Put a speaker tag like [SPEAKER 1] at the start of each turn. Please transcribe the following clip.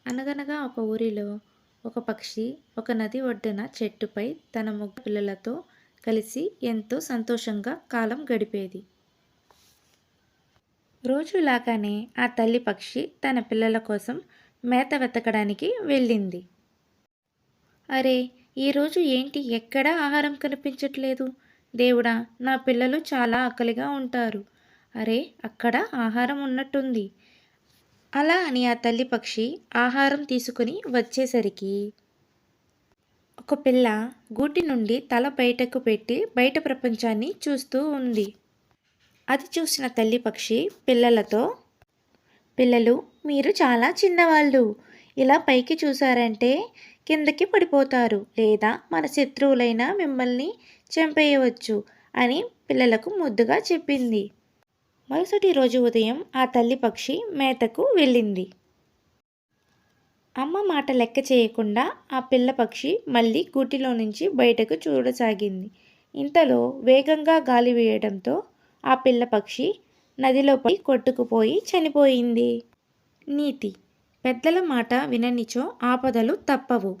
[SPEAKER 1] అనగనగా ఒక ఊరిలో ఒక పక్షి ఒక నది ఒడ్డున చెట్టుపై తన ముగ్గురు పిల్లలతో కలిసి ఎంతో సంతోషంగా కాలం గడిపేది. రోజులాగానే ఆ తల్లి పక్షి తన పిల్లల కోసం మేత వెతకడానికి వెళ్ళింది. అరే, ఈరోజు ఏంటి ఎక్కడా ఆహారం కనిపించట్లేదు? దేవుడా, నా పిల్లలు చాలా ఆకలిగా ఉంటారు. అరే, అక్కడ ఆహారం ఉన్నట్టుంది. అలా అని ఆ తల్లి పక్షి ఆహారం తీసుకుని వచ్చేసరికి ఒక పిల్ల గూటి నుండి తల బయటకు పెట్టి బయట ప్రపంచాన్ని చూస్తూ ఉంది. అది చూసిన తల్లి పక్షి పిల్లలతో, పిల్లలు, మీరు చాలా చిన్నవాళ్ళు. ఇలా పైకి చూసారంటే కిందకి పడిపోతారు, లేదా మన శత్రువులైనా మిమ్మల్ని చంపేయవచ్చు అని పిల్లలకు ముద్దుగా చెప్పింది. మరుసటి రోజు ఉదయం ఆ తల్లి పక్షి మేతకు వెళ్ళింది. అమ్మ మాట లెక్క చేయకుండా ఆ పిల్ల పక్షి మళ్ళీ గూటిలో నుంచి బయటకు చూడసాగింది. ఇంతలో వేగంగా గాలి వీయడంతో ఆ పిల్ల పక్షి నదిలో పడి కొట్టుకుపోయి చనిపోయింది. నీతి: పెద్దల మాట విననిచో ఆపదలు తప్పవు.